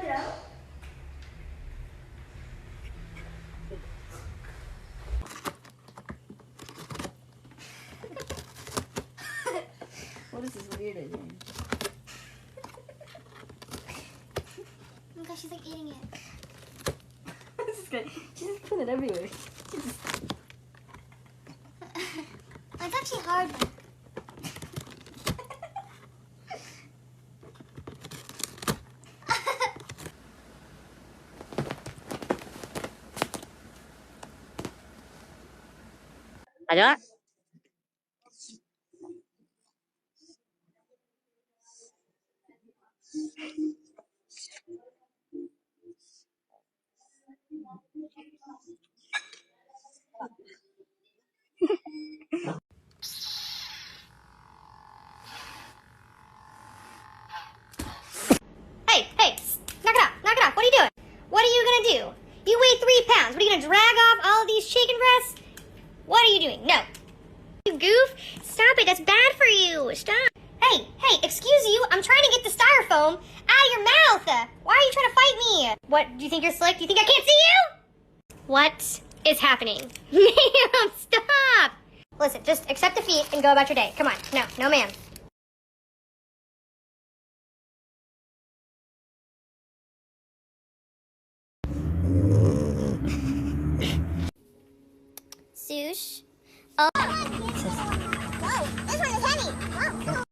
it out? What is this weird idea? Oh my gosh, she's like eating it. This is good. She's just putting it everywhere. It's actually hard. Ada? Hey, knock it off, what are you doing? What are you gonna do? You weigh 3 pounds, what are you gonna drag off all of these chicken breasts? What are you doing? No. You goof, stop it, that's bad for you, stop. Hey, excuse you, I'm trying to get the styrofoam out of your mouth. Why are you trying to fight me? What, do you think you're slick? Do you think I can't see you? What is happening? Ma'am, stop. Listen, just accept defeat and go about your day. Come on, no ma'am. Sush. Oh. Whoa, this one is heavy. Whoa.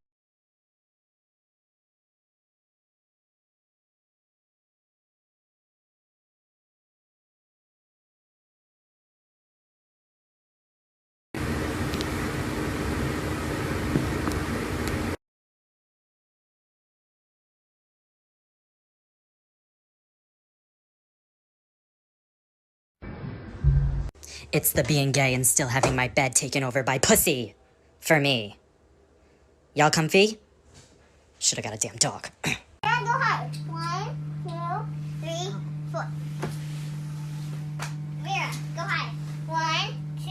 It's the being gay and still having my bed taken over by pussy. For me. Y'all comfy? Should've got a damn dog. And go high. 1, 2, 3, 4. Mira, go high. 1, 2,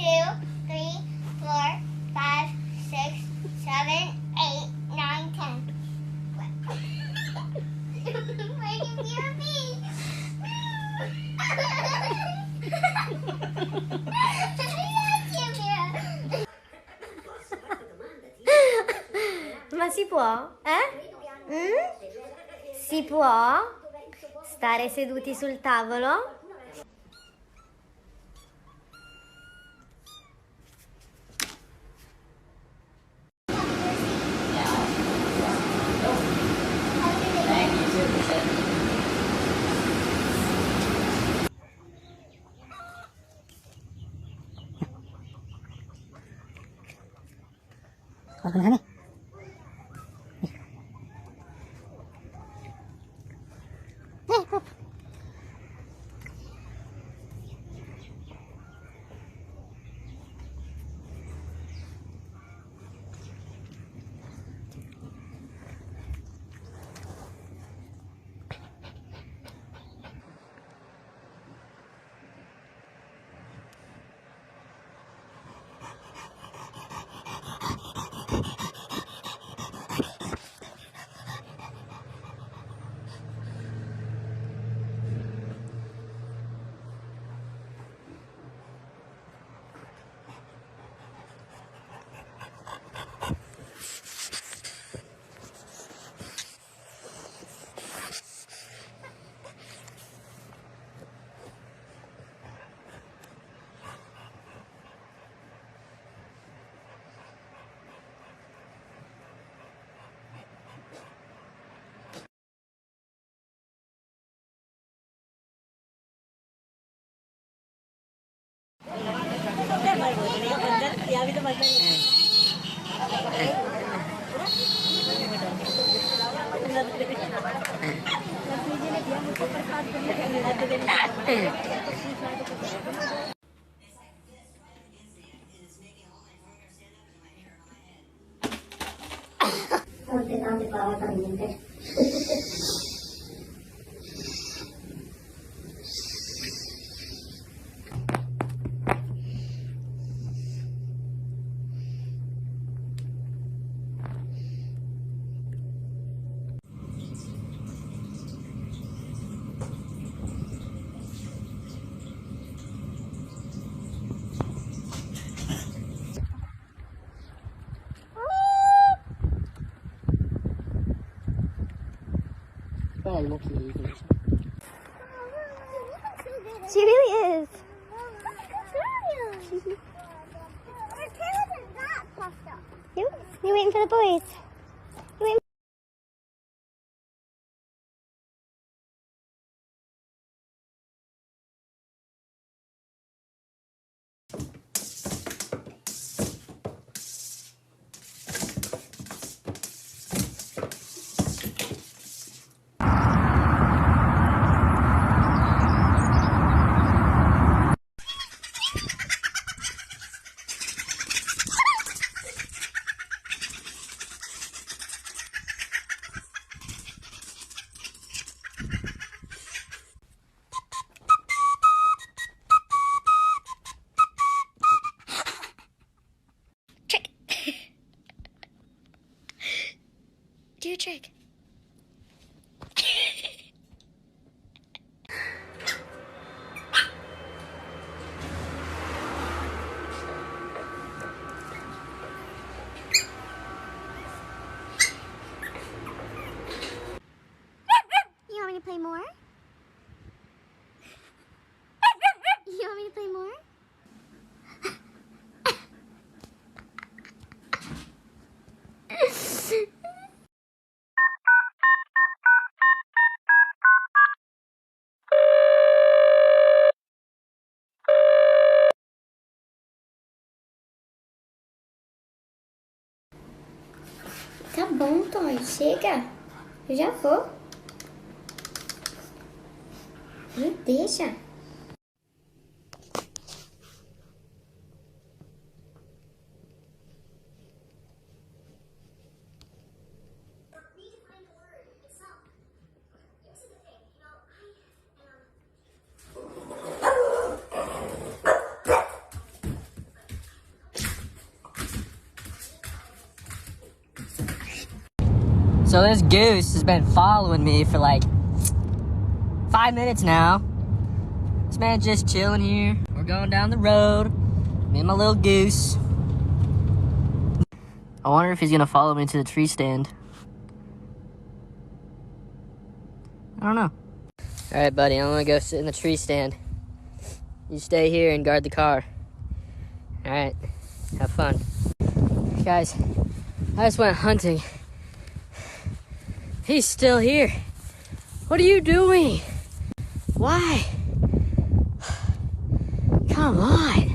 3, 4, 5, 6, 7, 8, 9, 10. Why you hear me? Ma si può? Si può stare seduti sul tavolo? Tante parole per niente. animal compilation. She really is. You're waiting for the boys. You're waiting. Trick. Do your trick. You want me to play more? You want me to play more? Tá bom, Toy, chega. Eu já vou. Me deixa. So this goose has been following me for like 5 minutes now. This man's just chilling here. We're going down the road. Me and my little goose. I wonder if he's gonna follow me to the tree stand. I don't know. Alright, buddy, I'm gonna go sit in the tree stand. You stay here and guard the car. Alright, have fun. Guys, I just went hunting. He's still here. What are you doing? Why? Come on.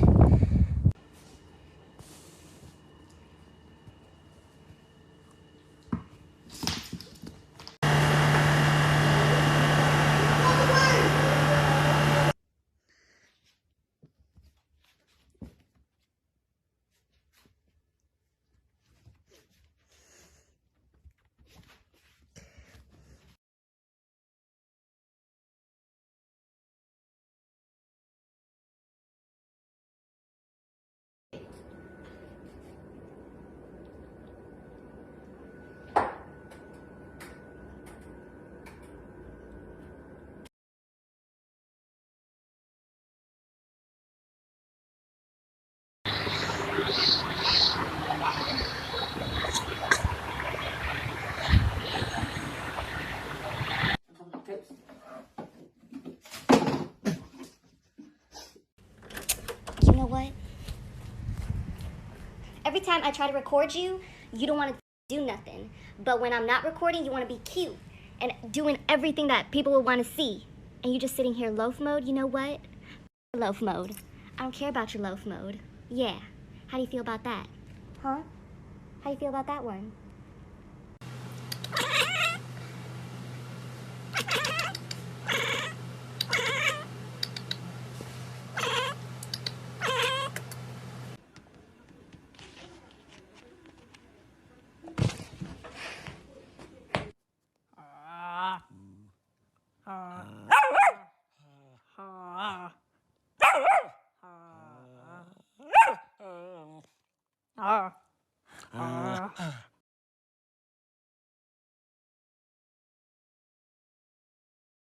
You know what? Every time I try to record you, you don't want to do nothing. But when I'm not recording, you want to be cute and doing everything that people will want to see. And you just sitting here loaf mode, you know what? Loaf mode. I don't care about your loaf mode. Yeah. How do you feel about that? Huh? How do you feel about that one?